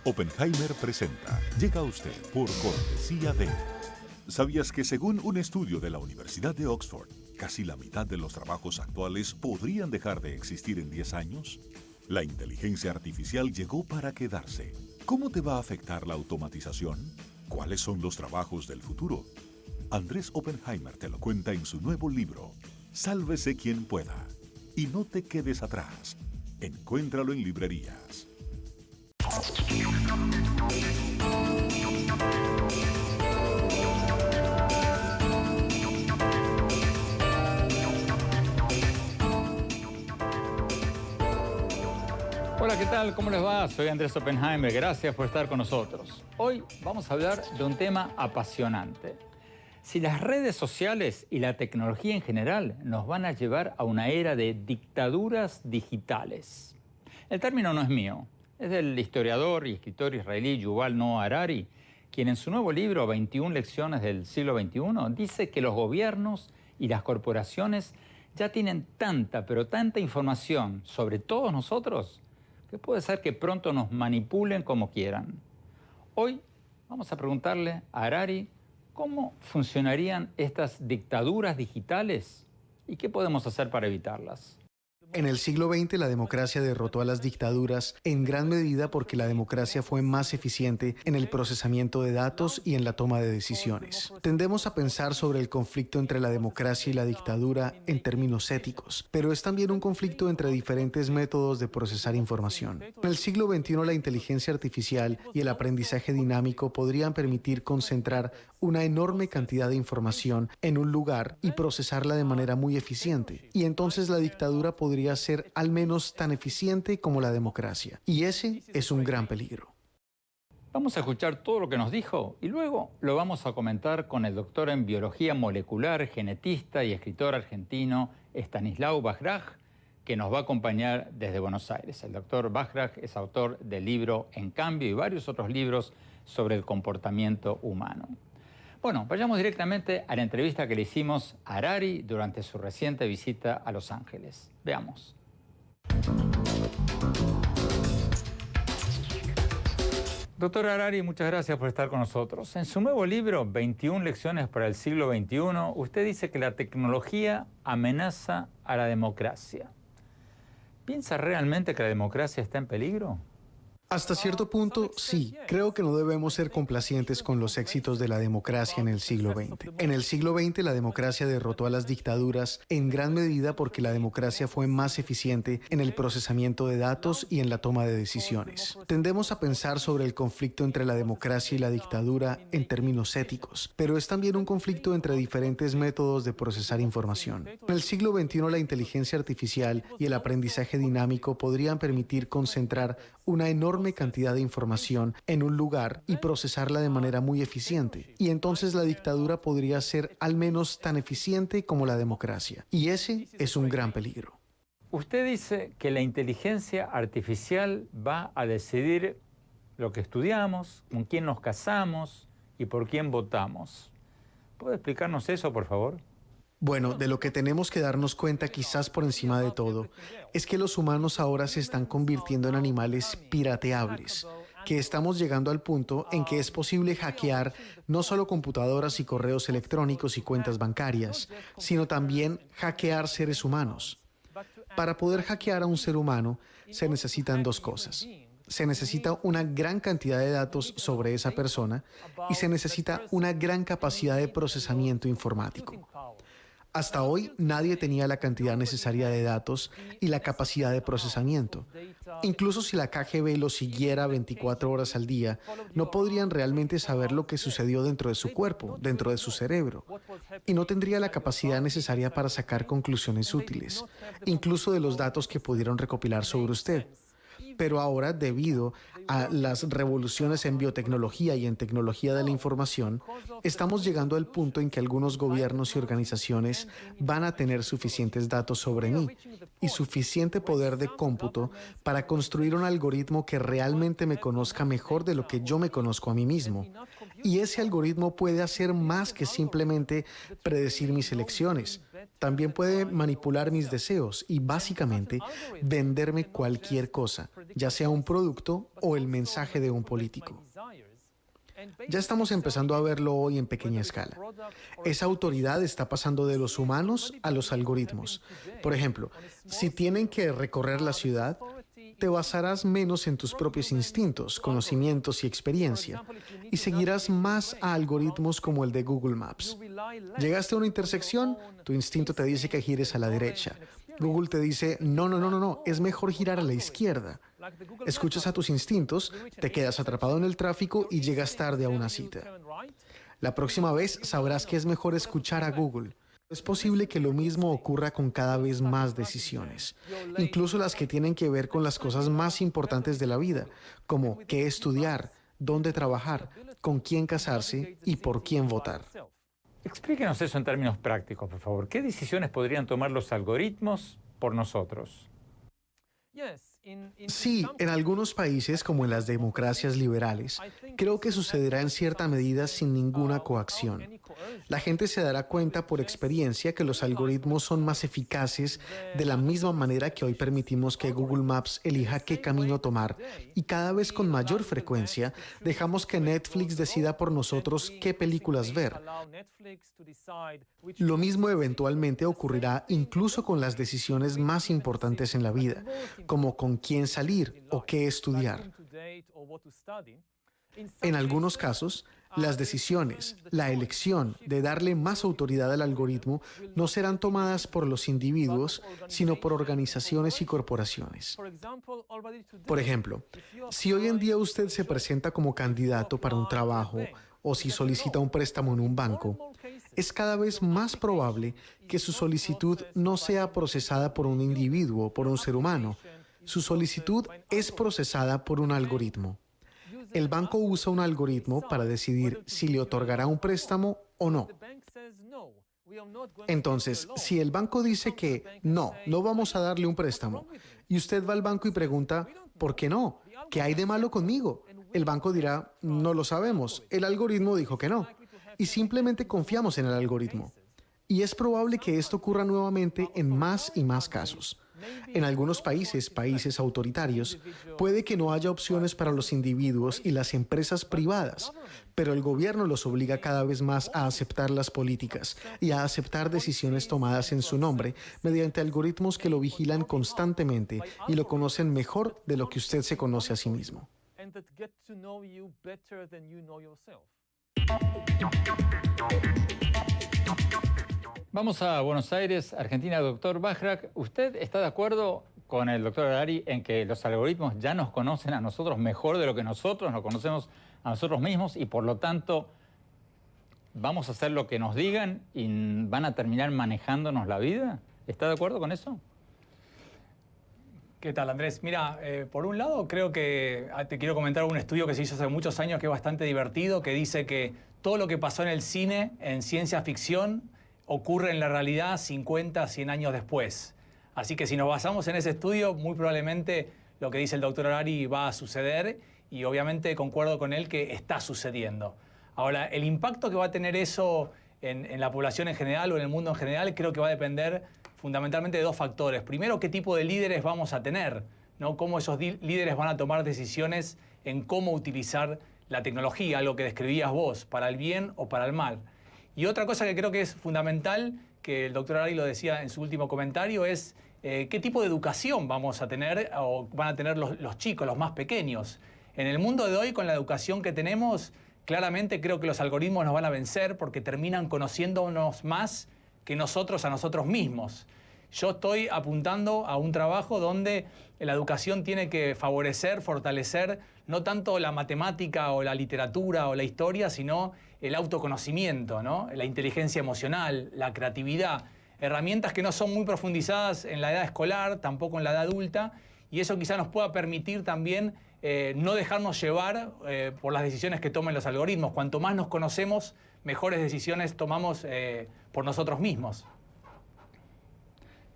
Oppenheimer presenta. Llega a usted por cortesía de... ¿Sabías que según un estudio de la Universidad de Oxford, casi la mitad de los trabajos actuales podrían dejar de existir en 10 años? La inteligencia artificial llegó para quedarse. ¿Cómo te va a afectar la automatización? ¿Cuáles son los trabajos del futuro? Andrés Oppenheimer te lo cuenta en su nuevo libro, Sálvese quien pueda. Y no te quedes atrás. Encuéntralo en librerías. Hola, ¿qué tal? ¿Cómo les va? Soy Andrés Oppenheimer. Gracias por estar con nosotros. Hoy vamos a hablar de un tema apasionante. Si las redes sociales y la tecnología en general nos van a llevar a una era de dictaduras digitales. El término no es mío, es del historiador y escritor israelí Yuval Noah Harari, quien en su nuevo libro 21 lecciones del siglo XXI dice que los gobiernos y las corporaciones ya tienen tanta, pero tanta información sobre todos nosotros que puede ser que pronto nos manipulen como quieran. Hoy vamos a preguntarle a Harari cómo funcionarían estas dictaduras digitales y qué podemos hacer para evitarlas. En el siglo XX la democracia derrotó a las dictaduras en gran medida porque la democracia fue más eficiente en el procesamiento de datos y en la toma de decisiones. Tendemos a pensar sobre el conflicto entre la democracia y la dictadura en términos éticos, pero es también un conflicto entre diferentes métodos de procesar información. En el siglo XXI la inteligencia artificial y el aprendizaje dinámico podrían permitir concentrar una enorme cantidad de información en un lugar y procesarla de manera muy eficiente. Y entonces la dictadura podría ser al menos tan eficiente como la democracia. Y ese es un gran peligro. Vamos a escuchar todo lo que nos dijo y luego lo vamos a comentar con el doctor en biología molecular, genetista y escritor argentino Stanislav Bajraj, que nos va a acompañar desde Buenos Aires. El doctor Bajraj es autor del libro En Cambio y varios otros libros sobre el comportamiento humano. Bueno, vayamos directamente a la entrevista que le hicimos a Harari durante su reciente visita a Los Ángeles. Veamos. Doctor Harari, muchas gracias por estar con nosotros. En su nuevo libro, 21 lecciones para el siglo XXI, usted dice que la tecnología amenaza a la democracia. ¿Piensa realmente que la democracia está en peligro? Hasta cierto punto, sí. Creo que no debemos ser complacientes con los éxitos de la democracia en el siglo XX. En el siglo XX, la democracia derrotó a las dictaduras en gran medida porque la democracia fue más eficiente en el procesamiento de datos y en la toma de decisiones. Tendemos a pensar sobre el conflicto entre la democracia y la dictadura en términos éticos, pero es también un conflicto entre diferentes métodos de procesar información. En el siglo XXI, la inteligencia artificial y el aprendizaje dinámico podrían permitir concentrar una enorme cantidad de información en un lugar y procesarla de manera muy eficiente. Y entonces la dictadura podría ser al menos tan eficiente como la democracia. Y ese es un gran peligro. Usted dice que la inteligencia artificial va a decidir lo que estudiamos, con quién nos casamos y por quién votamos. ¿Puede explicarnos eso, por favor? Bueno, de lo que tenemos que darnos cuenta, quizás por encima de todo, es que los humanos ahora se están convirtiendo en animales pirateables, que estamos llegando al punto en que es posible hackear no solo computadoras y correos electrónicos y cuentas bancarias, sino también hackear seres humanos. Para poder hackear a un ser humano se necesitan dos cosas. Se necesita una gran cantidad de datos sobre esa persona y se necesita una gran capacidad de procesamiento informático. Hasta hoy nadie tenía la cantidad necesaria de datos y la capacidad de procesamiento. Incluso si la KGB lo siguiera 24 horas al día, no podrían realmente saber lo que sucedió dentro de su cuerpo, dentro de su cerebro. Y no tendría la capacidad necesaria para sacar conclusiones útiles, incluso de los datos que pudieron recopilar sobre usted. Pero ahora, debido a las revoluciones en biotecnología y en tecnología de la información, estamos llegando al punto en que algunos gobiernos y organizaciones van a tener suficientes datos sobre mí y suficiente poder de cómputo para construir un algoritmo que realmente me conozca mejor de lo que yo me conozco a mí mismo. Y ese algoritmo puede hacer más que simplemente predecir mis elecciones. También puede manipular mis deseos y básicamente venderme cualquier cosa, ya sea un producto o el mensaje de un político. Ya estamos empezando a verlo hoy en pequeña escala. Esa autoridad está pasando de los humanos a los algoritmos. Por ejemplo, si tienen que recorrer la ciudad, te basarás menos en tus propios instintos, conocimientos y experiencia, y seguirás más a algoritmos como el de Google Maps. Llegaste a una intersección, tu instinto te dice que gires a la derecha. Google te dice, no, es mejor girar a la izquierda. Escuchas a tus instintos, te quedas atrapado en el tráfico y llegas tarde a una cita. La próxima vez sabrás que es mejor escuchar a Google. Es posible que lo mismo ocurra con cada vez más decisiones, incluso las que tienen que ver con las cosas más importantes de la vida, como qué estudiar, dónde trabajar, con quién casarse y por quién votar. Explíquenos eso en términos prácticos, por favor. ¿Qué decisiones podrían tomar los algoritmos por nosotros? Sí, en algunos países, como en las democracias liberales, creo que sucederá en cierta medida sin ninguna coacción. La gente se dará cuenta por experiencia que los algoritmos son más eficaces de la misma manera que hoy permitimos que Google Maps elija qué camino tomar, y cada vez con mayor frecuencia dejamos que Netflix decida por nosotros qué películas ver. Lo mismo eventualmente ocurrirá incluso con las decisiones más importantes en la vida, como con quién salir o qué estudiar. En algunos casos, las decisiones, la elección de darle más autoridad al algoritmo no serán tomadas por los individuos, sino por organizaciones y corporaciones. Por ejemplo, si hoy en día usted se presenta como candidato para un trabajo o si solicita un préstamo en un banco, es cada vez más probable que su solicitud no sea procesada por un individuo, por un ser humano. Su solicitud es procesada por un algoritmo. El banco usa un algoritmo para decidir si le otorgará un préstamo o no. Entonces, si el banco dice que no vamos a darle un préstamo, y usted va al banco y pregunta, ¿por qué no? ¿Qué hay de malo conmigo? El banco dirá, no lo sabemos, el algoritmo dijo que no. Y simplemente confiamos en el algoritmo. Y es probable que esto ocurra nuevamente en más y más casos. En algunos países autoritarios, puede que no haya opciones para los individuos y las empresas privadas, pero el gobierno los obliga cada vez más a aceptar las políticas y a aceptar decisiones tomadas en su nombre mediante algoritmos que lo vigilan constantemente y lo conocen mejor de lo que usted se conoce a sí mismo. Vamos a Buenos Aires, Argentina. Doctor Bajrak, ¿usted está de acuerdo con el doctor Harari en que los algoritmos ya nos conocen a nosotros mejor de lo que nosotros nos conocemos a nosotros mismos y por lo tanto vamos a hacer lo que nos digan y van a terminar manejándonos la vida? ¿Está de acuerdo con eso? ¿Qué tal, Andrés? Mira, por un lado creo que te quiero comentar un estudio que se hizo hace muchos años que es bastante divertido, que dice que todo lo que pasó en el cine, en ciencia ficción, ocurre en la realidad 50, 100 años después. Así que si nos basamos en ese estudio, muy probablemente lo que dice el doctor Harari va a suceder y obviamente concuerdo con él que está sucediendo. Ahora, el impacto que va a tener eso en la población en general o en el mundo en general creo que va a depender fundamentalmente de dos factores. Primero, qué tipo de líderes vamos a tener, ¿no? Cómo esos líderes van a tomar decisiones en cómo utilizar la tecnología, algo que describías vos, para el bien o para el mal. Y otra cosa que creo que es fundamental, que el doctor Harari lo decía en su último comentario, es qué tipo de educación vamos a tener o van a tener los chicos, los más pequeños. En el mundo de hoy, con la educación que tenemos, claramente creo que los algoritmos nos van a vencer porque terminan conociéndonos más que nosotros a nosotros mismos. Yo estoy apuntando a un trabajo donde la educación tiene que favorecer, fortalecer, no tanto la matemática o la literatura o la historia, sino el autoconocimiento, ¿no? La inteligencia emocional, la creatividad, herramientas que no son muy profundizadas en la edad escolar, tampoco en la edad adulta, y eso quizá nos pueda permitir también no dejarnos llevar por las decisiones que tomen los algoritmos. Cuanto más nos conocemos, mejores decisiones tomamos por nosotros mismos.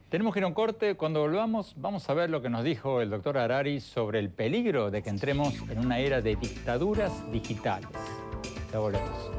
Tenemos que ir a un corte. Cuando volvamos, vamos a ver lo que nos dijo el doctor Harari sobre el peligro de que entremos en una era de dictaduras digitales. Ya volvemos.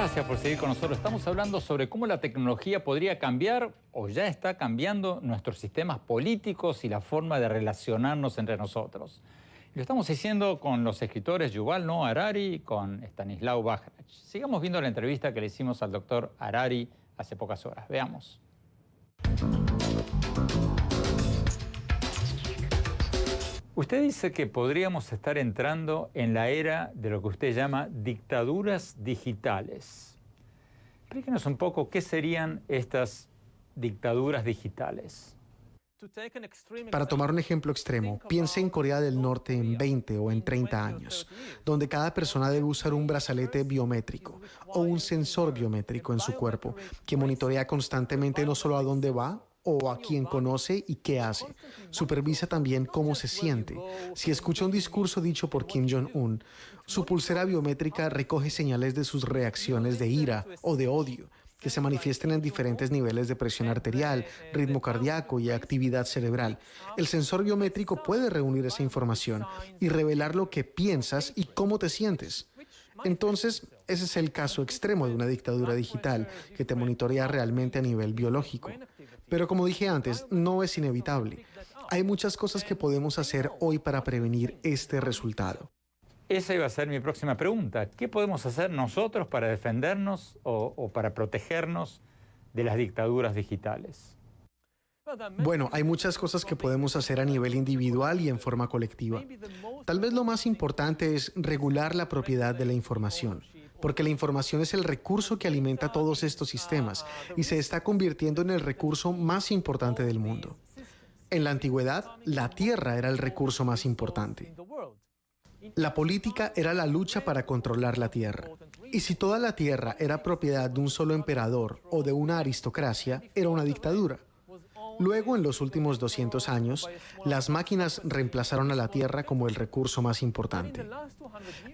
Gracias por seguir con nosotros. Estamos hablando sobre cómo la tecnología podría cambiar o ya está cambiando nuestros sistemas políticos y la forma de relacionarnos entre nosotros. Lo estamos haciendo con los escritores Yuval Noah Harari y con Stanislav Bajrach. Sigamos viendo la entrevista que le hicimos al doctor Harari hace pocas horas. Veamos. Usted dice que podríamos estar entrando en la era de lo que usted llama dictaduras digitales. Explíquenos un poco qué serían estas dictaduras digitales. Para tomar un ejemplo extremo, piense en Corea del Norte en 20 o en 30 años, donde cada persona debe usar un brazalete biométrico o un sensor biométrico en su cuerpo que monitorea constantemente no solo a dónde va o a quién conoce y qué hace. Supervisa también cómo se siente. Si escucha un discurso dicho por Kim Jong-un, su pulsera biométrica recoge señales de sus reacciones de ira o de odio, que se manifiesten en diferentes niveles de presión arterial, ritmo cardíaco y actividad cerebral. El sensor biométrico puede reunir esa información y revelar lo que piensas y cómo te sientes. Entonces, ese es el caso extremo de una dictadura digital que te monitorea realmente a nivel biológico. Pero como dije antes, no es inevitable. Hay muchas cosas que podemos hacer hoy para prevenir este resultado. Esa iba a ser mi próxima pregunta. ¿Qué podemos hacer nosotros para defendernos o para protegernos de las dictaduras digitales? Bueno, hay muchas cosas que podemos hacer a nivel individual y en forma colectiva. Tal vez lo más importante es regular la propiedad de la información, porque la información es el recurso que alimenta todos estos sistemas y se está convirtiendo en el recurso más importante del mundo. En la antigüedad, la tierra era el recurso más importante. La política era la lucha para controlar la tierra. Y si toda la tierra era propiedad de un solo emperador o de una aristocracia, era una dictadura. Luego, en los últimos 200 años, las máquinas reemplazaron a la tierra como el recurso más importante.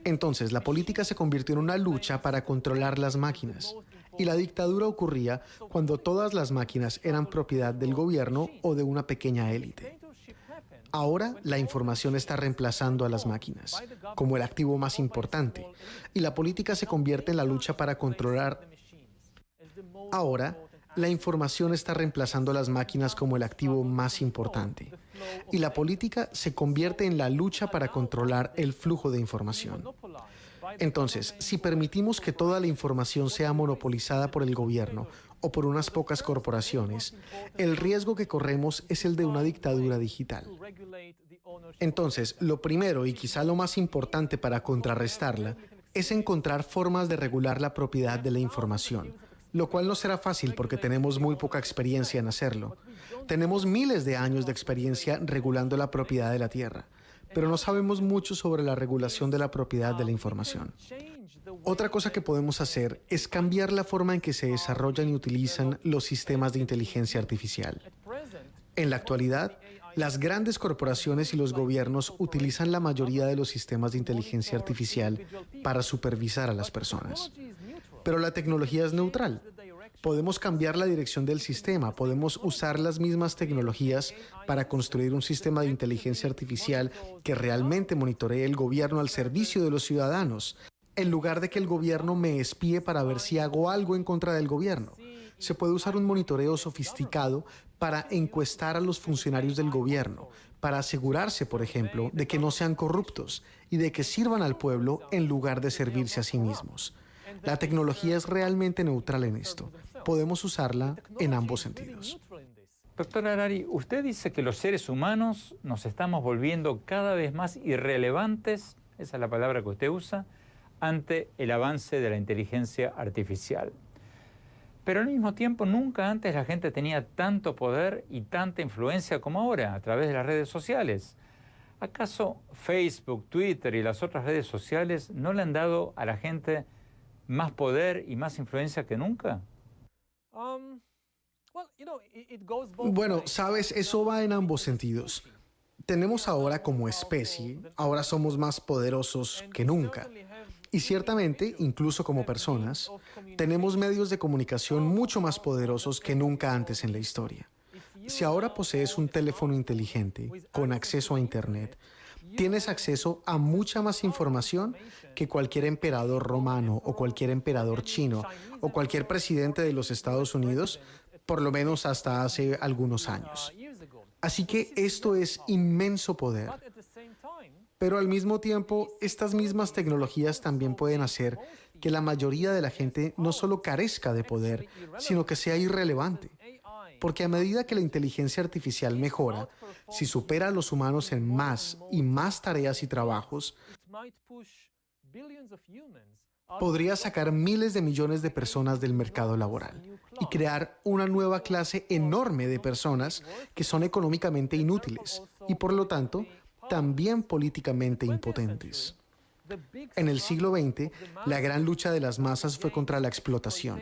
Entonces, la política se convirtió en una lucha para controlar las máquinas. Y la dictadura ocurría cuando todas las máquinas eran propiedad del gobierno o de una pequeña élite. Ahora, la información está reemplazando a las máquinas como el activo más importante, y la política se convierte en la lucha para controlar. Ahora, la información está reemplazando a las máquinas como el activo más importante, y la política se convierte en la lucha para controlar el flujo de información. Entonces, si permitimos que toda la información sea monopolizada por el gobierno o por unas pocas corporaciones, el riesgo que corremos es el de una dictadura digital. Entonces, lo primero y quizá lo más importante para contrarrestarla es encontrar formas de regular la propiedad de la información, lo cual no será fácil porque tenemos muy poca experiencia en hacerlo. Tenemos miles de años de experiencia regulando la propiedad de la tierra, pero no sabemos mucho sobre la regulación de la propiedad de la información. Otra cosa que podemos hacer es cambiar la forma en que se desarrollan y utilizan los sistemas de inteligencia artificial. En la actualidad, las grandes corporaciones y los gobiernos utilizan la mayoría de los sistemas de inteligencia artificial para supervisar a las personas. Pero la tecnología es neutral. Podemos cambiar la dirección del sistema, podemos usar las mismas tecnologías para construir un sistema de inteligencia artificial que realmente monitoree el gobierno al servicio de los ciudadanos, en lugar de que el gobierno me espíe para ver si hago algo en contra del gobierno. Se puede usar un monitoreo sofisticado para encuestar a los funcionarios del gobierno, para asegurarse, por ejemplo, de que no sean corruptos y de que sirvan al pueblo en lugar de servirse a sí mismos. La tecnología es realmente neutral en esto. Podemos usarla en ambos sentidos. Doctor Harari, usted dice que los seres humanos nos estamos volviendo cada vez más irrelevantes, esa es la palabra que usted usa, ante el avance de la inteligencia artificial. Pero al mismo tiempo, nunca antes la gente tenía tanto poder y tanta influencia como ahora a través de las redes sociales. ¿Acaso Facebook, Twitter y las otras redes sociales no le han dado a la gente más poder y más influencia que nunca? Bueno, sabes, eso va en ambos sentidos. Tenemos ahora como especie, ahora somos más poderosos que nunca. Y ciertamente, incluso como personas, tenemos medios de comunicación mucho más poderosos que nunca antes en la historia. Si ahora posees un teléfono inteligente, con acceso a Internet, Tienes acceso a mucha más información que cualquier emperador romano o cualquier emperador chino o cualquier presidente de los Estados Unidos, por lo menos hasta hace algunos años. Así que esto es inmenso poder. Pero al mismo tiempo, estas mismas tecnologías también pueden hacer que la mayoría de la gente no solo carezca de poder, sino que sea irrelevante. Porque a medida que la inteligencia artificial mejora, si supera a los humanos en más y más tareas y trabajos, podría sacar miles de millones de personas del mercado laboral y crear una nueva clase enorme de personas que son económicamente inútiles y, por lo tanto, también políticamente impotentes. En el siglo XX, la gran lucha de las masas fue contra la explotación.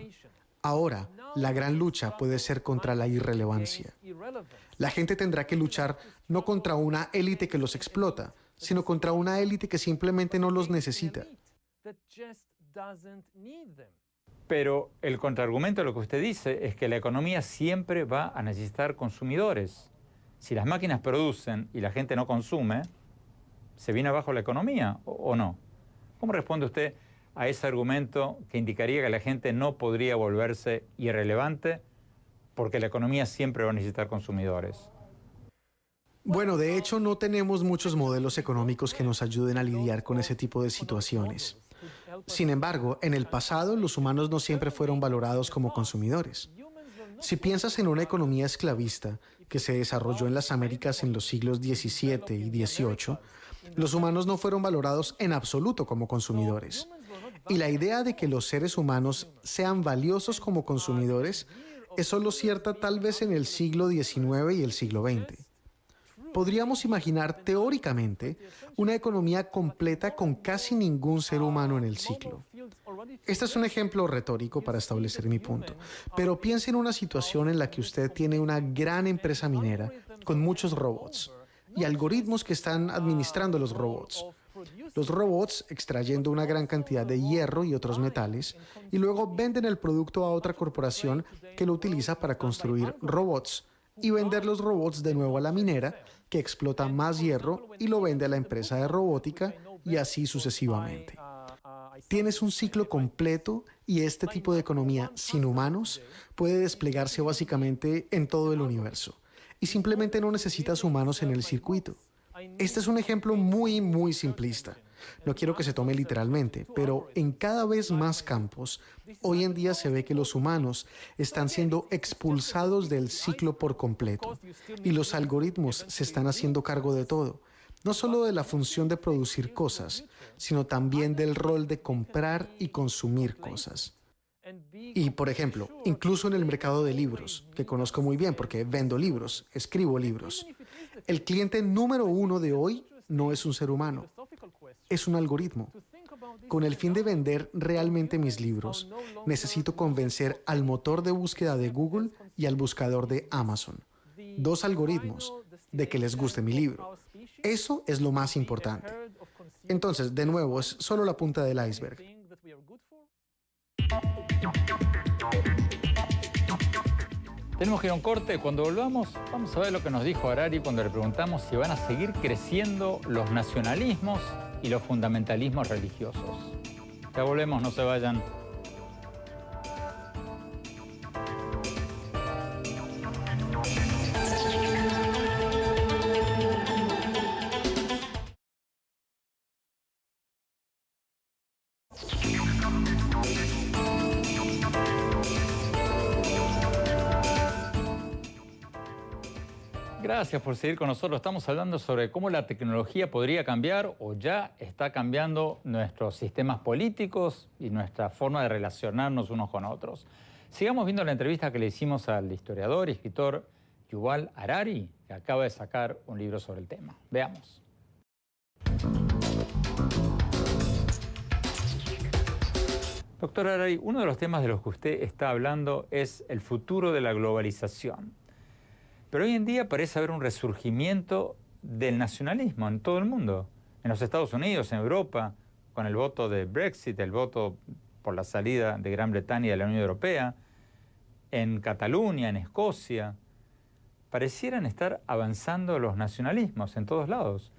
Ahora, la gran lucha puede ser contra la irrelevancia. La gente tendrá que luchar no contra una élite que los explota, sino contra una élite que simplemente no los necesita. Pero el contraargumento a lo que usted dice es que la economía siempre va a necesitar consumidores. Si las máquinas producen y la gente no consume, ¿se viene abajo la economía o no? ¿Cómo responde usted a ese argumento que indicaría que la gente no podría volverse irrelevante porque la economía siempre va a necesitar consumidores? Bueno, de hecho no tenemos muchos modelos económicos que nos ayuden a lidiar con ese tipo de situaciones. Sin embargo, en el pasado los humanos no siempre fueron valorados como consumidores. Si piensas en una economía esclavista que se desarrolló en las Américas en los siglos XVII y XVIII, los humanos no fueron valorados en absoluto como consumidores. Y la idea de que los seres humanos sean valiosos como consumidores es solo cierta tal vez en el siglo XIX y el siglo XX. Podríamos imaginar teóricamente una economía completa con casi ningún ser humano en el ciclo. Este es un ejemplo retórico para establecer mi punto, pero piense en una situación en la que usted tiene una gran empresa minera con muchos robots y algoritmos que están administrando los robots. Los robots extrayendo una gran cantidad de hierro y otros metales y luego venden el producto a otra corporación que lo utiliza para construir robots y vender los robots de nuevo a la minera que explota más hierro y lo vende a la empresa de robótica y así sucesivamente. Tienes un ciclo completo y este tipo de economía sin humanos puede desplegarse básicamente en todo el universo y simplemente no necesitas humanos en el circuito. Este es un ejemplo muy simplista. No quiero que se tome literalmente, pero en cada vez más campos, hoy en día se ve que los humanos están siendo expulsados del ciclo por completo y los algoritmos se están haciendo cargo de todo, no solo de la función de producir cosas, sino también del rol de comprar y consumir cosas. Y, por ejemplo, incluso en el mercado de libros, que conozco muy bien porque vendo libros, escribo libros, el cliente número uno de hoy no es un ser humano, es un algoritmo. Con el fin de vender realmente mis libros, necesito convencer al motor de búsqueda de Google y al buscador de Amazon, dos algoritmos, de que les guste mi libro. Eso es lo más importante. Entonces, de nuevo, es solo la punta del iceberg. Tenemos que ir a un corte. Cuando volvamos, vamos a ver lo que nos dijo Harari cuando le preguntamos si van a seguir creciendo los nacionalismos y los fundamentalismos religiosos. Ya volvemos, no se vayan. Gracias por seguir con nosotros. Estamos hablando sobre cómo la tecnología podría cambiar o ya está cambiando nuestros sistemas políticos y nuestra forma de relacionarnos unos con otros. Sigamos viendo la entrevista que le hicimos al historiador y escritor Yuval Harari, que acaba de sacar un libro sobre el tema. Veamos. Doctor Harari, uno de los temas de los que usted está hablando es el futuro de la globalización. Pero hoy en día parece haber un resurgimiento del nacionalismo en todo el mundo. En los Estados Unidos, en Europa, con el voto de Brexit, el voto por la salida de Gran Bretaña de la Unión Europea, en Cataluña, en Escocia. Parecieran estar avanzando los nacionalismos en todos lados.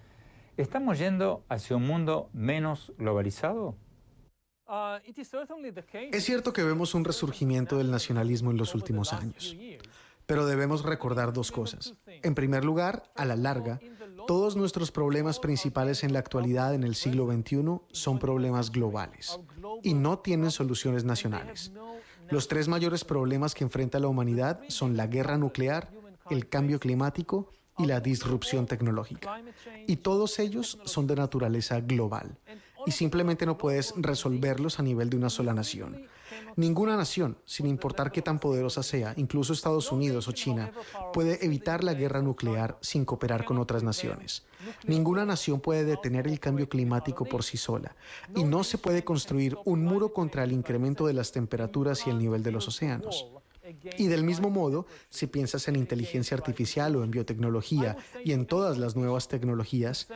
¿Estamos yendo hacia un mundo menos globalizado? Es cierto que vemos un resurgimiento del nacionalismo en los últimos años, pero debemos recordar dos cosas. En primer lugar, a la larga, todos nuestros problemas principales en la actualidad en el siglo XXI son problemas globales y no tienen soluciones nacionales. Los tres mayores problemas que enfrenta la humanidad son la guerra nuclear, el cambio climático y la disrupción tecnológica. Y todos ellos son de naturaleza global y simplemente no puedes resolverlos a nivel de una sola nación. Ninguna nación, sin importar qué tan poderosa sea, incluso Estados Unidos o China, puede evitar la guerra nuclear sin cooperar con otras naciones. Ninguna nación puede detener el cambio climático por sí sola y no se puede construir un muro contra el incremento de las temperaturas y el nivel de los océanos. Y del mismo modo, si piensas en inteligencia artificial o en biotecnología y en todas las nuevas tecnologías,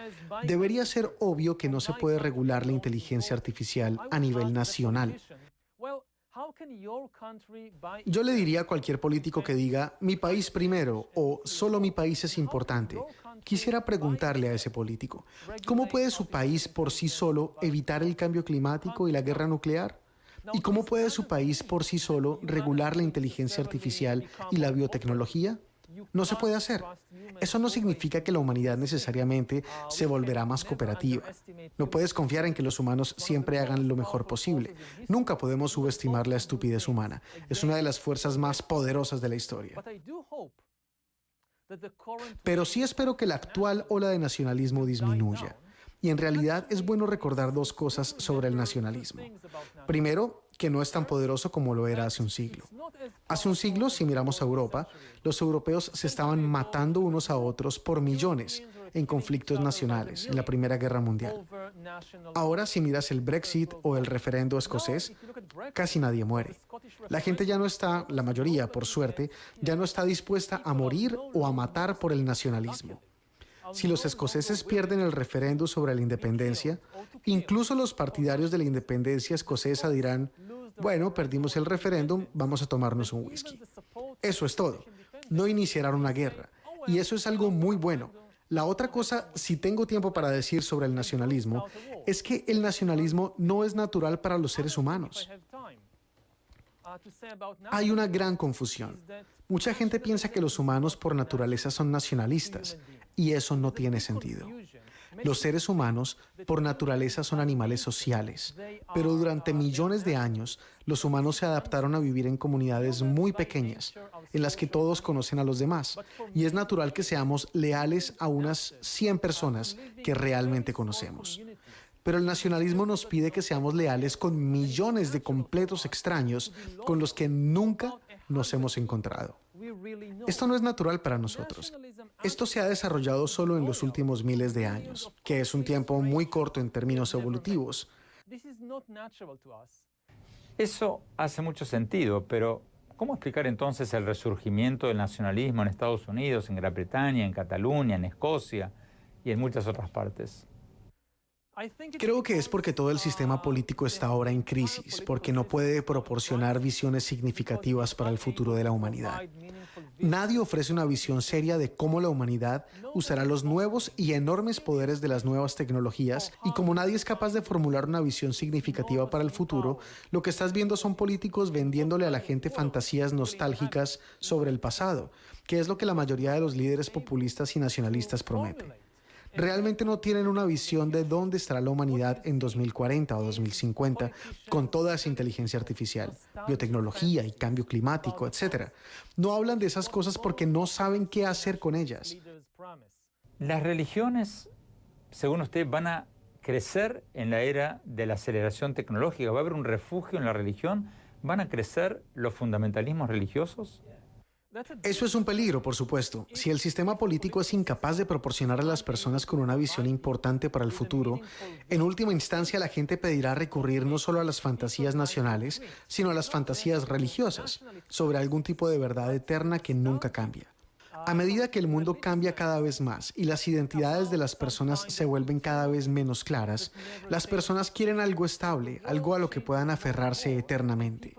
debería ser obvio que no se puede regular la inteligencia artificial a nivel nacional. Yo le diría a cualquier político que diga, mi país primero o solo mi país es importante. Quisiera preguntarle a ese político, ¿cómo puede su país por sí solo evitar el cambio climático y la guerra nuclear? ¿Y cómo puede su país por sí solo regular la inteligencia artificial y la biotecnología? No se puede hacer. Eso no significa que la humanidad necesariamente se volverá más cooperativa. No puedes confiar en que los humanos siempre hagan lo mejor posible. Nunca podemos subestimar la estupidez humana. Es una de las fuerzas más poderosas de la historia. Pero sí espero que la actual ola de nacionalismo disminuya. Y en realidad es bueno recordar dos cosas sobre el nacionalismo. Primero, que no es tan poderoso como lo era hace un siglo. Hace un siglo, si miramos a Europa, los europeos se estaban matando unos a otros por millones en conflictos nacionales en la Primera Guerra Mundial. Ahora, si miras el Brexit o el referendo escocés, casi nadie muere. La gente ya no está, la mayoría, por suerte, ya no está dispuesta a morir o a matar por el nacionalismo. Si los escoceses pierden el referendo sobre la independencia, incluso los partidarios de la independencia escocesa dirán, bueno, perdimos el referéndum, vamos a tomarnos un whisky. Eso es todo. No iniciarán una guerra. Y eso es algo muy bueno. La otra cosa, si tengo tiempo para decir sobre el nacionalismo, es que el nacionalismo no es natural para los seres humanos. Hay una gran confusión. Mucha gente piensa que los humanos por naturaleza son nacionalistas, y eso no tiene sentido. Los seres humanos por naturaleza son animales sociales, pero durante millones de años los humanos se adaptaron a vivir en comunidades muy pequeñas, en las que todos conocen a los demás, y es natural que seamos leales a unas 100 personas que realmente conocemos. Pero el nacionalismo nos pide que seamos leales con millones de completos extraños con los que nunca nos hemos encontrado. Esto no es natural para nosotros. Esto se ha desarrollado solo en los últimos miles de años, que es un tiempo muy corto en términos evolutivos. Eso hace mucho sentido, pero ¿cómo explicar entonces el resurgimiento del nacionalismo en Estados Unidos, en Gran Bretaña, en Cataluña, en Escocia y en muchas otras partes? Creo que es porque todo el sistema político está ahora en crisis, porque no puede proporcionar visiones significativas para el futuro de la humanidad. Nadie ofrece una visión seria de cómo la humanidad usará los nuevos y enormes poderes de las nuevas tecnologías, y como nadie es capaz de formular una visión significativa para el futuro, lo que estás viendo son políticos vendiéndole a la gente fantasías nostálgicas sobre el pasado, que es lo que la mayoría de los líderes populistas y nacionalistas prometen. Realmente no tienen una visión de dónde estará la humanidad en 2040 o 2050 con toda esa inteligencia artificial, biotecnología y cambio climático, etc. No hablan de esas cosas porque no saben qué hacer con ellas. Las religiones, según usted, van a crecer en la era de la aceleración tecnológica. ¿Va a haber un refugio en la religión? ¿Van a crecer los fundamentalismos religiosos? Eso es un peligro, por supuesto. Si el sistema político es incapaz de proporcionar a las personas con una visión importante para el futuro, en última instancia la gente pedirá recurrir no solo a las fantasías nacionales, sino a las fantasías religiosas, sobre algún tipo de verdad eterna que nunca cambia. A medida que el mundo cambia cada vez más y las identidades de las personas se vuelven cada vez menos claras, las personas quieren algo estable, algo a lo que puedan aferrarse eternamente.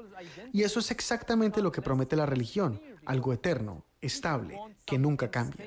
Y eso es exactamente lo que promete la religión, algo eterno, estable, que nunca cambia.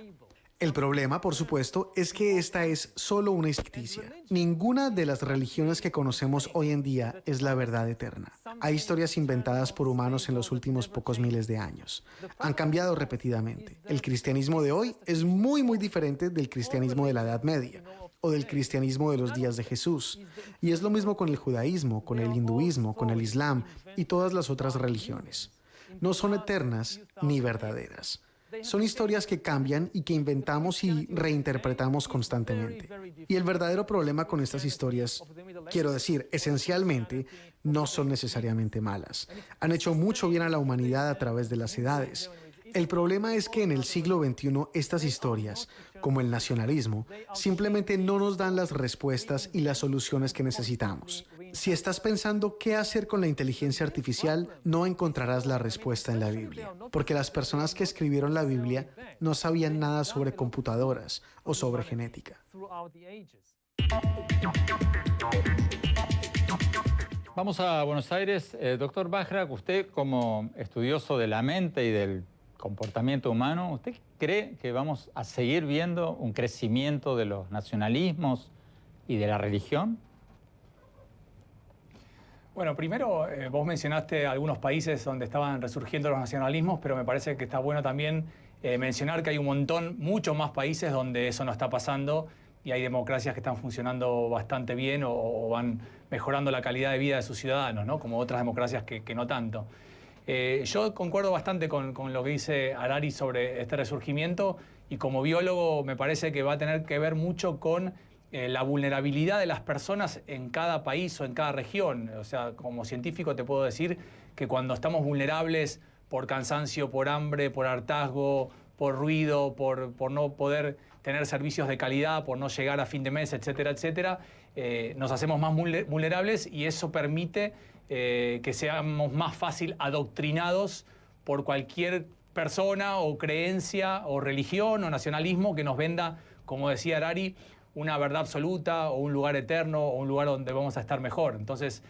El problema, por supuesto, es que esta es solo una ficticia. Ninguna de las religiones que conocemos hoy en día es la verdad eterna. Hay historias inventadas por humanos en los últimos pocos miles de años. Han cambiado repetidamente. El cristianismo de hoy es muy diferente del cristianismo de la Edad Media o del cristianismo de los días de Jesús. Y es lo mismo con el judaísmo, con el hinduismo, con el islam y todas las otras religiones. No son eternas ni verdaderas. Son historias que cambian y que inventamos y reinterpretamos constantemente. Y el verdadero problema con estas historias, quiero decir, esencialmente, no son necesariamente malas. Han hecho mucho bien a la humanidad a través de las edades. El problema es que en el siglo XXI estas historias, como el nacionalismo, simplemente no nos dan las respuestas y las soluciones que necesitamos. Si estás pensando qué hacer con la inteligencia artificial, no encontrarás la respuesta en la Biblia, porque las personas que escribieron la Biblia no sabían nada sobre computadoras o sobre genética. Vamos a Buenos Aires. Doctor Bajrak, usted como estudioso de la mente y del comportamiento humano, ¿usted cree que vamos a seguir viendo un crecimiento de los nacionalismos y de la religión? Bueno, primero vos mencionaste algunos países donde estaban resurgiendo los nacionalismos, pero me parece que está bueno también mencionar que hay un montón, muchos más países donde eso no está pasando y hay democracias que están funcionando bastante bien o van mejorando la calidad de vida de sus ciudadanos, ¿no? Como otras democracias que no tanto. Yo concuerdo bastante con lo que dice Harari sobre este resurgimiento y como biólogo me parece que va a tener que ver mucho con la vulnerabilidad de las personas en cada país o en cada región. O sea, como científico te puedo decir que cuando estamos vulnerables por cansancio, por hambre, por hartazgo, por ruido, por no poder tener servicios de calidad, por no llegar a fin de mes, etcétera, etcétera, nos hacemos más vulnerables y eso permite que seamos más fácil adoctrinados por cualquier persona o creencia o religión o nacionalismo que nos venda, como decía Harari, una verdad absoluta o un lugar eterno o un lugar donde vamos a estar mejor. Entonces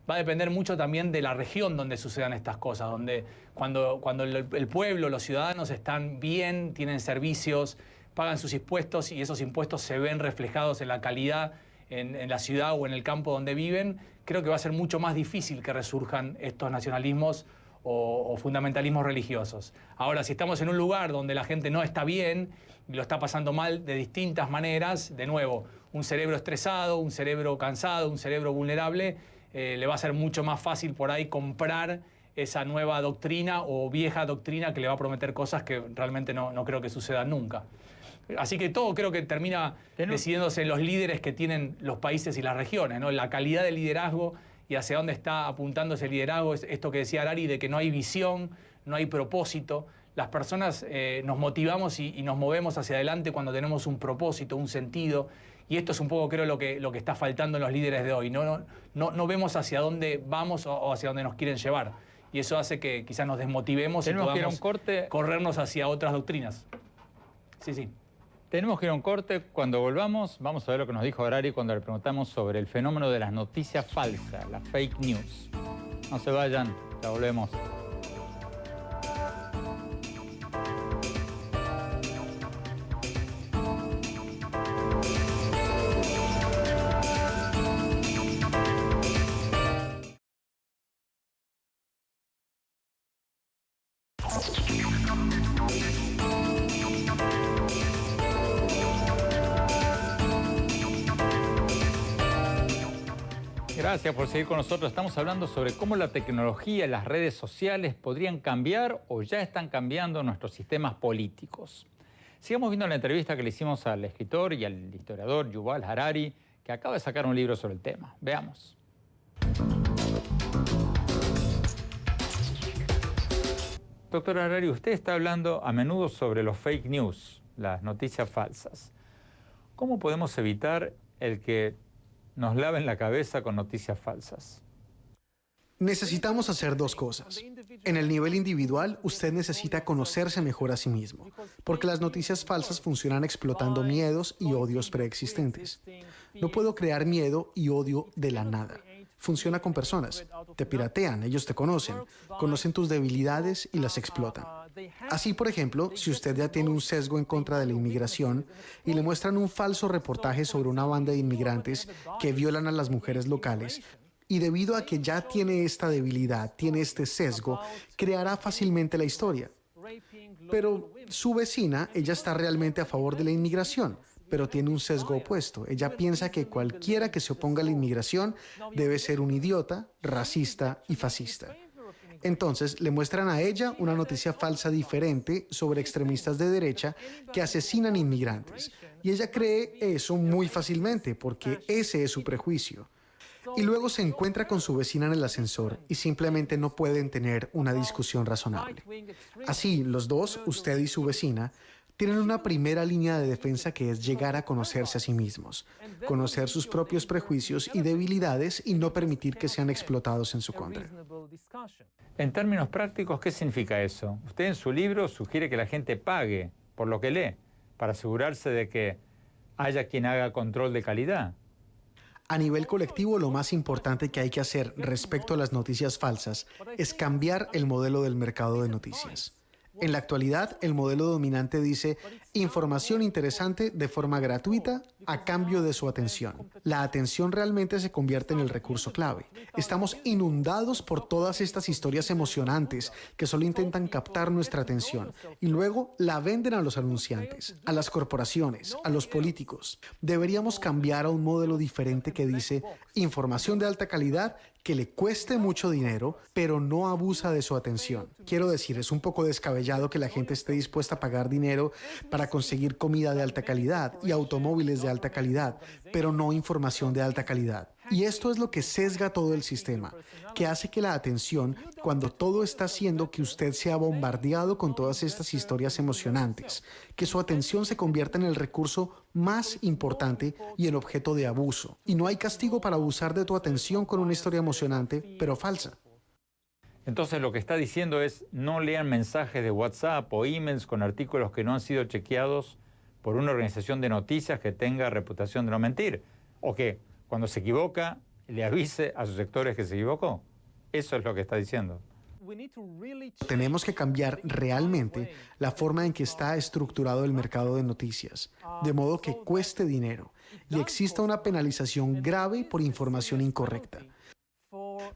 va a depender mucho también de la región donde sucedan estas cosas, donde cuando el pueblo, los ciudadanos están bien, tienen servicios, pagan sus impuestos y esos impuestos se ven reflejados en la calidad en la ciudad o en el campo donde viven, creo que va a ser mucho más difícil que resurjan estos nacionalismos o fundamentalismos religiosos. Ahora, si estamos en un lugar donde la gente no está bien y lo está pasando mal de distintas maneras, de nuevo, un cerebro estresado, un cerebro cansado, un cerebro vulnerable, le va a ser mucho más fácil por ahí comprar esa nueva doctrina o vieja doctrina que le va a prometer cosas que realmente no creo que sucedan nunca. Así que todo creo que termina decidiéndose en los líderes que tienen los países y las regiones, ¿no? La calidad del liderazgo y hacia dónde está apuntando ese liderazgo, es esto que decía Harari, de que no hay visión, no hay propósito. Las personas nos motivamos y nos movemos hacia adelante cuando tenemos un propósito, un sentido. Y esto es un poco, creo, lo que está faltando en los líderes de hoy. No vemos hacia dónde vamos o hacia dónde nos quieren llevar. Y eso hace que quizás nos desmotivemos y podamos corrernos hacia otras doctrinas. Sí. Tenemos que ir a un corte. Cuando volvamos, vamos a ver lo que nos dijo Harari cuando le preguntamos sobre el fenómeno de las noticias falsas, las fake news. No se vayan, ya volvemos. Gracias por seguir con nosotros. Estamos hablando sobre cómo la tecnología y las redes sociales podrían cambiar o ya están cambiando nuestros sistemas políticos. Sigamos viendo la entrevista que le hicimos al escritor y al historiador Yuval Harari, que acaba de sacar un libro sobre el tema. Veamos. Doctor Harari, usted está hablando a menudo sobre los fake news, las noticias falsas. ¿Cómo podemos evitar el que nos laven la cabeza con noticias falsas? Necesitamos hacer dos cosas. En el nivel individual, usted necesita conocerse mejor a sí mismo, porque las noticias falsas funcionan explotando miedos y odios preexistentes. No puedo crear miedo y odio de la nada. Funciona con personas. Te piratean, ellos te conocen tus debilidades y las explotan. Así, por ejemplo, si usted ya tiene un sesgo en contra de la inmigración y le muestran un falso reportaje sobre una banda de inmigrantes que violan a las mujeres locales, y debido a que ya tiene esta debilidad, tiene este sesgo, creará fácilmente la historia. Pero su vecina, ella está realmente a favor de la inmigración, pero tiene un sesgo opuesto. Ella piensa que cualquiera que se oponga a la inmigración debe ser un idiota, racista y fascista. Entonces, le muestran a ella una noticia falsa diferente sobre extremistas de derecha que asesinan inmigrantes. Y ella cree eso muy fácilmente, porque ese es su prejuicio. Y luego se encuentra con su vecina en el ascensor y simplemente no pueden tener una discusión razonable. Así, los dos, usted y su vecina, tienen una primera línea de defensa que es llegar a conocerse a sí mismos, conocer sus propios prejuicios y debilidades y no permitir que sean explotados en su contra. En términos prácticos, ¿qué significa eso? Usted en su libro sugiere que la gente pague por lo que lee, para asegurarse de que haya quien haga control de calidad. A nivel colectivo, lo más importante que hay que hacer respecto a las noticias falsas es cambiar el modelo del mercado de noticias. En la actualidad, el modelo dominante dice información interesante de forma gratuita a cambio de su atención. La atención realmente se convierte en el recurso clave. Estamos inundados por todas estas historias emocionantes que solo intentan captar nuestra atención y luego la venden a los anunciantes, a las corporaciones, a los políticos. Deberíamos cambiar a un modelo diferente que dice información de alta calidad que le cueste mucho dinero, pero no abusa de su atención. Quiero decir, es un poco descabellado que la gente esté dispuesta a pagar dinero para conseguir comida de alta calidad y automóviles de alta calidad, pero no información de alta calidad. Y esto es lo que sesga todo el sistema, que hace que la atención, cuando todo está haciendo que usted sea bombardeado con todas estas historias emocionantes, que su atención se convierta en el recurso más importante y en objeto de abuso. Y no hay castigo para abusar de tu atención con una historia emocionante, pero falsa. Entonces lo que está diciendo es no lean mensajes de WhatsApp o emails con artículos que no han sido chequeados por una organización de noticias que tenga reputación de no mentir, o que cuando se equivoca le avise a sus sectores que se equivocó. Eso es lo que está diciendo. Tenemos que cambiar realmente la forma en que está estructurado el mercado de noticias, de modo que cueste dinero y exista una penalización grave por información incorrecta.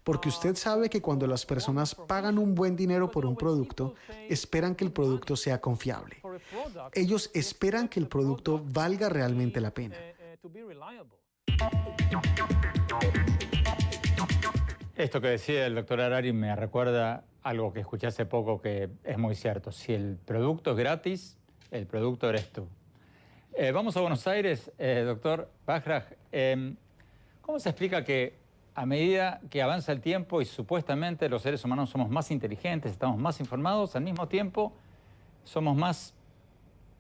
Porque usted sabe que cuando las personas pagan un buen dinero por un producto, esperan que el producto sea confiable. Ellos esperan que el producto valga realmente la pena. Esto que decía el doctor Harari me recuerda algo que escuché hace poco que es muy cierto. Si el producto es gratis, el producto eres tú. Vamos a Buenos Aires, doctor Bajraj. ¿Cómo se explica que a medida que avanza el tiempo y supuestamente los seres humanos somos más inteligentes, estamos más informados, al mismo tiempo somos más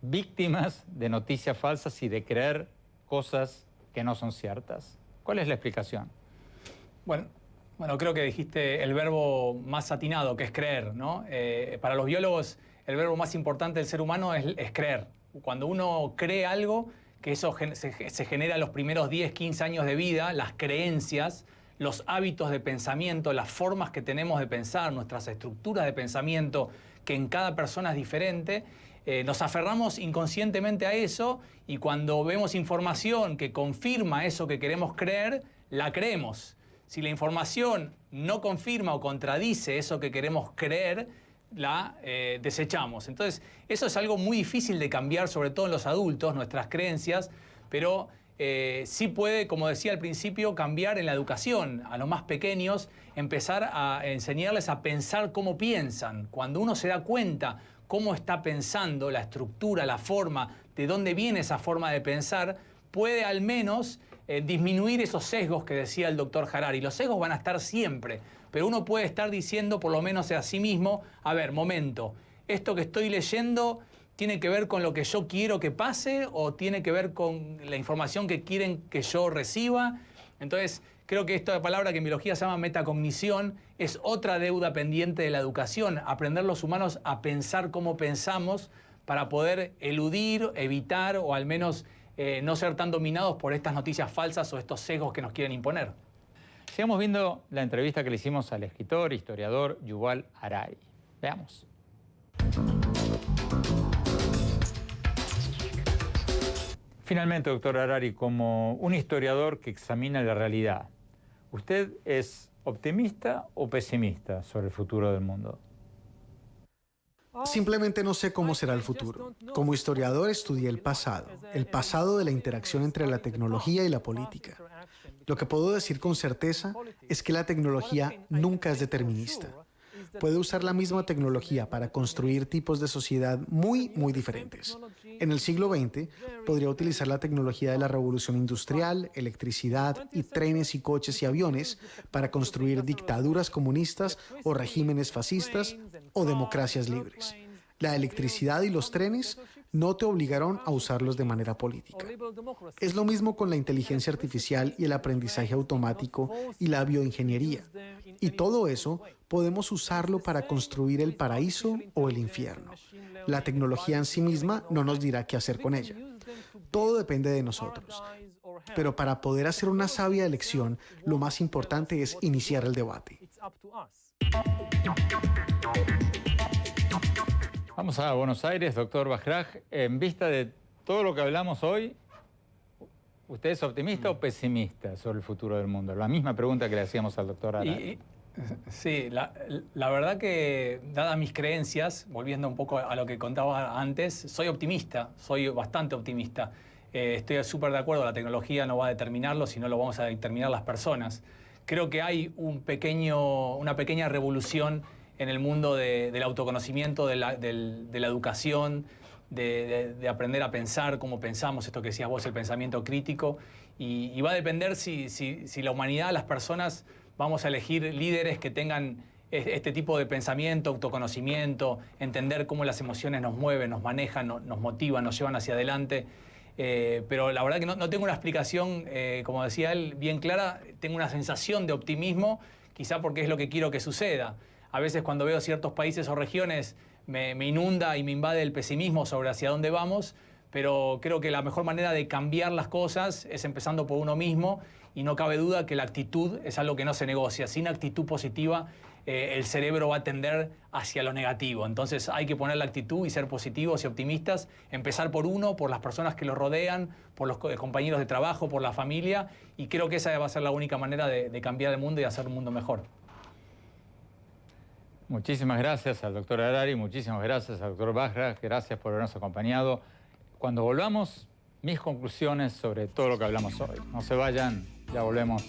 víctimas de noticias falsas y de creer cosas que no son ciertas? ¿Cuál es la explicación? Bueno, creo que dijiste el verbo más atinado, que es creer, ¿no? Para los biólogos, el verbo más importante del ser humano es creer. Cuando uno cree algo, que eso se genera los primeros 10, 15 años de vida, las creencias, los hábitos de pensamiento, las formas que tenemos de pensar, nuestras estructuras de pensamiento, que en cada persona es diferente, nos aferramos inconscientemente a eso y cuando vemos información que confirma eso que queremos creer, la creemos. Si la información no confirma o contradice eso que queremos creer, la desechamos. Entonces, eso es algo muy difícil de cambiar, sobre todo en los adultos, nuestras creencias, pero sí puede, como decía al principio, cambiar en la educación. A los más pequeños, empezar a enseñarles a pensar cómo piensan. Cuando uno se da cuenta cómo está pensando, la estructura, la forma, de dónde viene esa forma de pensar, puede al menos disminuir esos sesgos que decía el doctor Harari. Los sesgos van a estar siempre, pero uno puede estar diciendo, por lo menos a sí mismo, a ver, momento, esto que estoy leyendo tiene que ver con lo que yo quiero que pase o tiene que ver con la información que quieren que yo reciba. Entonces, creo que esta palabra que en biología se llama metacognición es otra deuda pendiente de la educación, aprender los humanos a pensar como pensamos para poder eludir, evitar o al menos no ser tan dominados por estas noticias falsas o estos sesgos que nos quieren imponer. Sigamos viendo la entrevista que le hicimos al escritor, historiador Yuval Harari. Veamos. Finalmente, doctor Harari, como un historiador que examina la realidad, ¿usted es optimista o pesimista sobre el futuro del mundo? Simplemente no sé cómo será el futuro. Como historiador estudié el pasado de la interacción entre la tecnología y la política. Lo que puedo decir con certeza es que la tecnología nunca es determinista. Puede usar la misma tecnología para construir tipos de sociedad muy diferentes. En el siglo XX, podría utilizar la tecnología de la revolución industrial, electricidad y trenes y coches y aviones para construir dictaduras comunistas o regímenes fascistas o democracias libres. La electricidad y los trenes no te obligaron a usarlos de manera política. Es lo mismo con la inteligencia artificial y el aprendizaje automático y la bioingeniería. Y todo eso podemos usarlo para construir el paraíso o el infierno. La tecnología en sí misma no nos dirá qué hacer con ella. Todo depende de nosotros. Pero para poder hacer una sabia elección, lo más importante es iniciar el debate. Vamos a Buenos Aires, doctor Bajraj. En vista de todo lo que hablamos hoy, ¿usted es optimista o pesimista sobre el futuro del mundo? La misma pregunta que le hacíamos al doctor Harari. Sí, la verdad que, dadas mis creencias, volviendo un poco a lo que contaba antes, soy optimista, soy bastante optimista. Estoy súper de acuerdo, la tecnología no va a determinarlo, sino lo vamos a determinar las personas. Creo que hay una pequeña revolución en el mundo del autoconocimiento, de la educación, de aprender a pensar como pensamos, esto que decías vos, el pensamiento crítico. Y va a depender si la humanidad, las personas, vamos a elegir líderes que tengan este tipo de pensamiento, autoconocimiento, entender cómo las emociones nos mueven, nos manejan, nos motivan, nos llevan hacia adelante. Pero la verdad que no tengo una explicación, como decía él, bien clara. Tengo una sensación de optimismo, quizá porque es lo que quiero que suceda. A veces cuando veo ciertos países o regiones me inunda y me invade el pesimismo sobre hacia dónde vamos, pero creo que la mejor manera de cambiar las cosas es empezando por uno mismo, y no cabe duda que la actitud es algo que no se negocia. Sin actitud positiva, el cerebro va a tender hacia lo negativo. Entonces hay que poner la actitud y ser positivos y optimistas, empezar por uno, por las personas que lo rodean, por los compañeros de trabajo, por la familia, y creo que esa va a ser la única manera de cambiar el mundo y hacer un mundo mejor. Muchísimas gracias al doctor Harari, muchísimas gracias al doctor Bajraj, gracias por habernos acompañado. Cuando volvamos, mis conclusiones sobre todo lo que hablamos hoy. No se vayan, ya volvemos.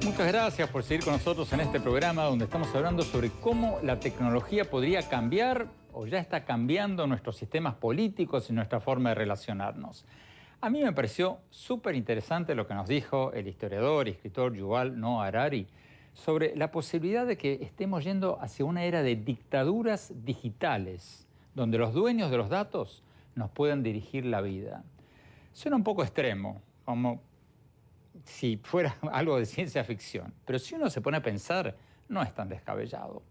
Muchas gracias por seguir con nosotros en este programa donde estamos hablando sobre cómo la tecnología podría cambiar o ya está cambiando nuestros sistemas políticos y nuestra forma de relacionarnos. A mí me pareció súper interesante lo que nos dijo el historiador y escritor Yuval Noah Harari sobre la posibilidad de que estemos yendo hacia una era de dictaduras digitales, donde los dueños de los datos nos puedan dirigir la vida. Suena un poco extremo, como si fuera algo de ciencia ficción, pero si uno se pone a pensar, no es tan descabellado.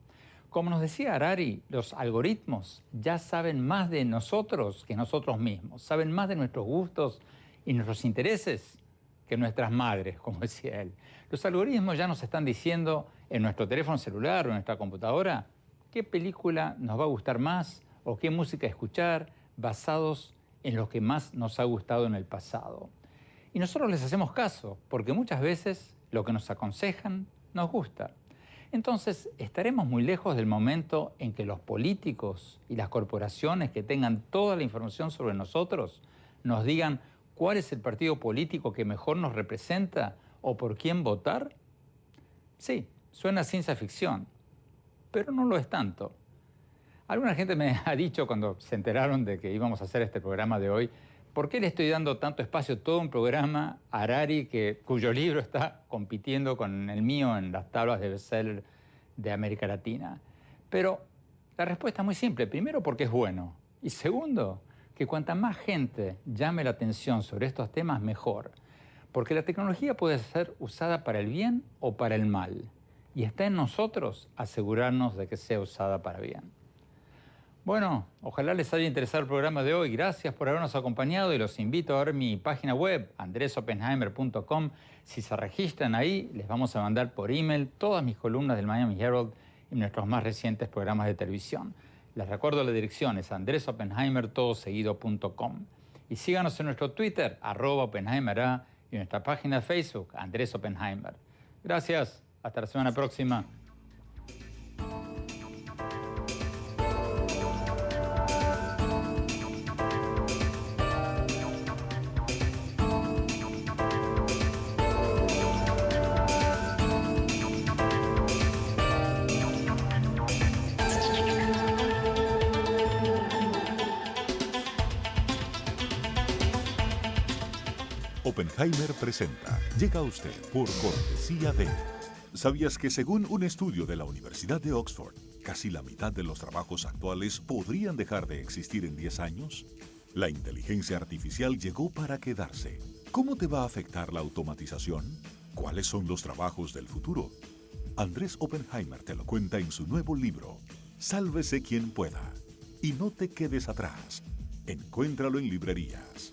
Como nos decía Harari, los algoritmos ya saben más de nosotros que nosotros mismos, saben más de nuestros gustos y nuestros intereses que nuestras madres, como decía él. Los algoritmos ya nos están diciendo en nuestro teléfono celular o en nuestra computadora qué película nos va a gustar más o qué música escuchar, basados en lo que más nos ha gustado en el pasado. Y nosotros les hacemos caso, porque muchas veces lo que nos aconsejan nos gusta. Entonces, estaremos muy lejos del momento en que los políticos y las corporaciones que tengan toda la información sobre nosotros nos digan cuál es el partido político que mejor nos representa o por quién votar. Sí, suena a ciencia ficción, pero no lo es tanto. Alguna gente me ha dicho cuando se enteraron de que íbamos a hacer este programa de hoy, ¿por qué le estoy dando tanto espacio, todo un programa a Harari, cuyo libro está compitiendo con el mío en las tablas de bestseller de América Latina? Pero la respuesta es muy simple. Primero, porque es bueno. Y segundo, que cuanta más gente llame la atención sobre estos temas, mejor. Porque la tecnología puede ser usada para el bien o para el mal. y está en nosotros asegurarnos de que sea usada para bien. Bueno, ojalá les haya interesado el programa de hoy. Gracias por habernos acompañado y los invito a ver mi página web, andresoppenheimer.com. Si se registran ahí, les vamos a mandar por email todas mis columnas del Miami Herald y nuestros más recientes programas de televisión. Les recuerdo la dirección, es andresoppenheimer.com. Y síganos en nuestro Twitter, @OppenheimerA, y en nuestra página de Facebook, Andrés Oppenheimer. Gracias, hasta la semana próxima. Oppenheimer presenta. Llega a usted por cortesía de... ¿Sabías que según un estudio de la Universidad de Oxford, casi la mitad de los trabajos actuales podrían dejar de existir en 10 años? La inteligencia artificial llegó para quedarse. ¿Cómo te va a afectar la automatización? ¿Cuáles son los trabajos del futuro? Andrés Oppenheimer te lo cuenta en su nuevo libro, Sálvese quien pueda. Y no te quedes atrás. Encuéntralo en librerías.